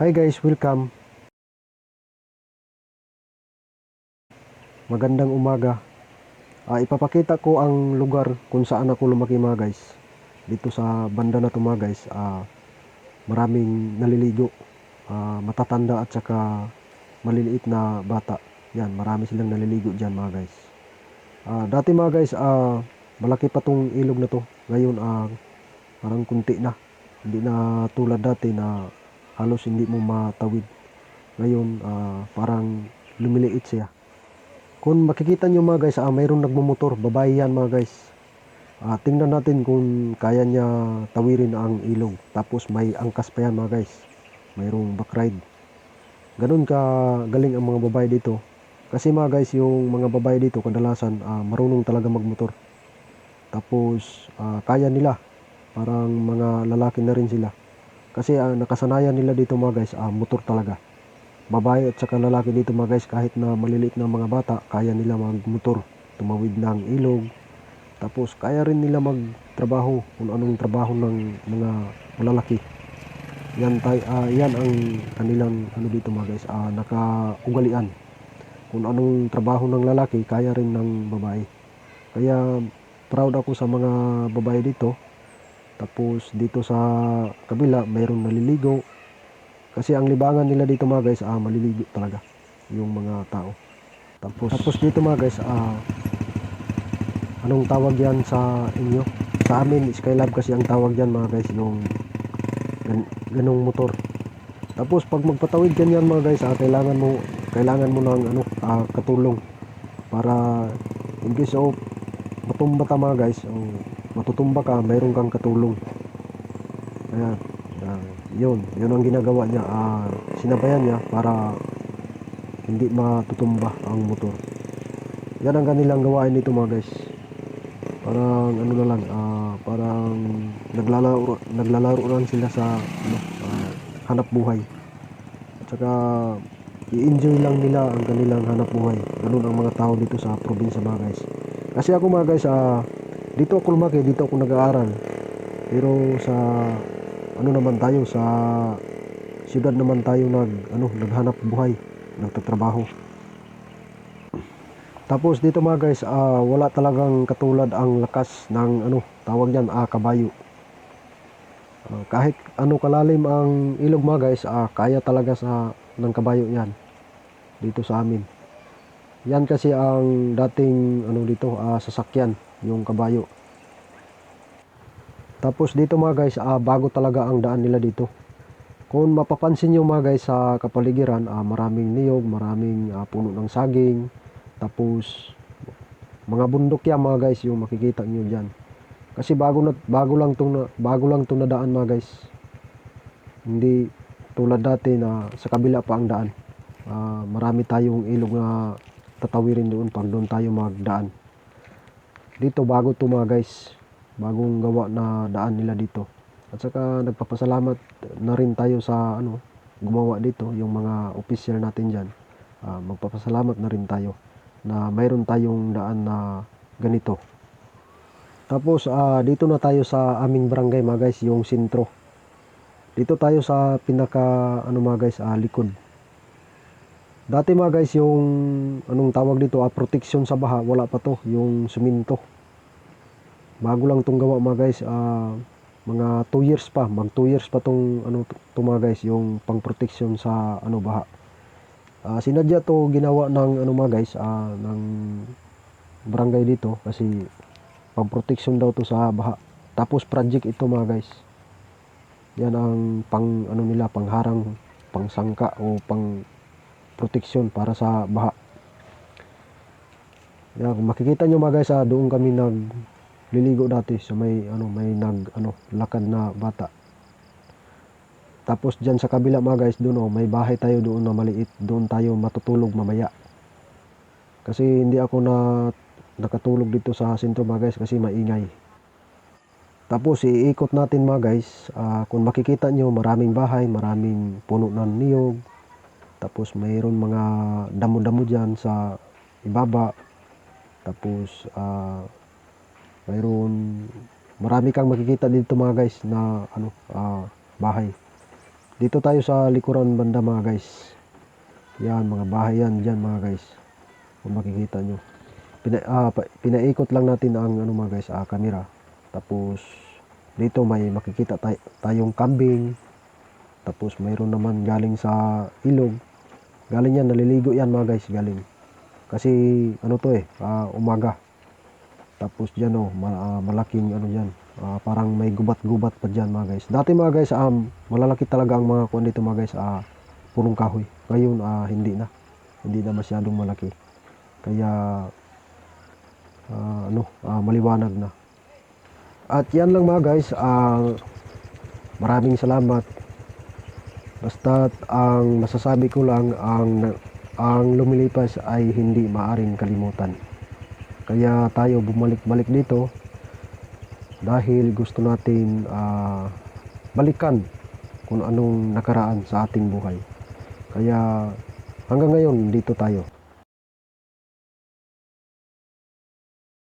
Hi guys, welcome. Magandang umaga. Ipapakita ko ang lugar kung saan ako lumaki mga guys. Dito sa banda na to mga guys, maraming naliligo. Matatanda at saka maliliit na bata. Yan, marami silang naliligo dyan mga guys. Dati mga guys, malaki pa tong ilog na to. Ngayon, parang kunti na. Hindi na tulad dati na halos hindi mo matawid. Ngayon, parang lumiliit siya. Kung makikita nyo mga guys, mayroong nagmumotor, babae yan mga guys. Tingnan natin kung kaya niya tawirin ang ilog. Tapos may angkas pa yan mga guys. Mayroong backride. Ganun ka galing ang mga babae dito. Kasi mga guys, yung mga babae dito kadalasan marunong talaga magmotor. Tapos kaya nila. Parang mga lalaki na rin sila. Kasi nakasanayan nila dito mga guys, motor talaga. Babae at saka lalaki dito mga guys, kahit na maliliit na mga bata, kaya nila magmotor, tumawid ng ilog. Tapos kaya rin nila magtrabaho kung anong trabaho ng mga malalaki. Yan ang kanilang dito mga guys, nakaugalian. Kung anong trabaho ng lalaki, kaya rin ng babae. Kaya proud ako sa mga babae dito. Tapos dito sa kabila, mayroong naliligo. Kasi ang libangan nila dito mga guys, maliligo talaga yung mga tao. Tapos dito mga guys, anong tawag yan sa inyo? Sa amin, Skylab kasi ang tawag yan mga guys, yung ganong motor. Tapos pag magpatawid ganyan mga guys, kailangan mo ng katulong para in case of matumba ka mga guys, o matutumba ka, mayroon kang katulong. Ayan. Yun ang ginagawa niya. Sinabayan niya para hindi matutumba ang motor. Yan ang kanilang gawain dito mga guys. Parang na lang, parang naglalaro lang sila sa hanap buhay. At saka i-enjoy lang nila ang kanilang hanap buhay. Ganun ang mga tao dito sa probinsya mga guys. Kasi ako mga guys, dito ako lumaki, dito ako nag-aaral. Pero sa naman tayo sa siyudad naman tayo naghanap buhay, nagtatrabaho. Tapos dito mga guys, wala talagang katulad ang lakas ng tawag diyan, kabayo. Kahit kalalim ang ilog mga guys, kaya talaga ng kabayo yan dito sa amin. Yan kasi ang dating dito, sasakyan, yung kabayo. Tapos dito mga guys, bago talaga ang daan nila dito. Kung mapapansin nyo mga guys sa kapaligiran, maraming niyog, maraming puno ng saging. Tapos mga bundok yan mga guys, yung makikita nyo dyan. Kasi bago lang tong nadaan mga guys. Hindi tulad dati na sa kabila pa ang daan. Marami tayong ilog na tatawirin doon pag doon tayo magdaan. Dito bago to mga guys, bagong gawa na daan nila dito. At saka nagpapasalamat na rin tayo sa gumawa dito, yung mga official natin dyan. Magpapasalamat na rin tayo na mayroon tayong daan na ganito. Tapos dito na tayo sa aming barangay mga guys, yung sentro. Dito tayo sa pinaka mga guys, likod. Dati mga guys, yung tawag dito, protection sa baha, wala pa to, yung suminto. Bago lang tong gawa mga guys, mga 2 years pa, mag 2 years pa tong mga guys, yung pang protection sa baha. Sinadya to ginawa ng mga guys, ng barangay dito kasi pang protection daw to sa baha. Tapos project ito mga guys. Yan ang pang nila, pangharang, pang sangka o pang protection para sa baha. Yan, kung makikita nyo mga guys, doon kami nagliligo dati sa may lakad na bata. Tapos dyan sa kabila mga guys, doon may bahay tayo doon na maliit, doon tayo matutulog mamaya. Kasi hindi ako nakatulog dito sa sentro mga guys kasi maingay. Tapos iikot natin mga guys, kung makikita nyo, maraming bahay, maraming puno ng niyog. Tapos mayroon mga damo-damo dyan sa ibaba. Tapos marami kang makikita dito mga guys na bahay. Dito tayo sa likuran banda mga guys. Yan, mga bahay yan dyan mga guys. Kung makikita nyo. Pinaikot lang natin ang ano mga guys, camera. Tapos dito may makikita tayong kambing. Tapos mayroon naman galing sa ilog. Galing yan, naliligo yan mga guys, galing. Kasi ano to umaga. Tapos dyan malaking ano dyan. Parang may gubat-gubat pa dyan mga guys. Dati mga guys, malalaki talaga ang mga kuwan dito mga guys, punong kahoy. Ngayon hindi na. Hindi na masyadong malaki. Kaya maliwanag na. At yan lang mga guys, maraming salamat. Basta ang masasabi ko lang, ang lumilipas ay hindi maaring kalimutan. Kaya tayo bumalik-balik dito dahil gusto natin balikan kung anong nakaraan sa ating buhay. Kaya hanggang ngayon dito tayo.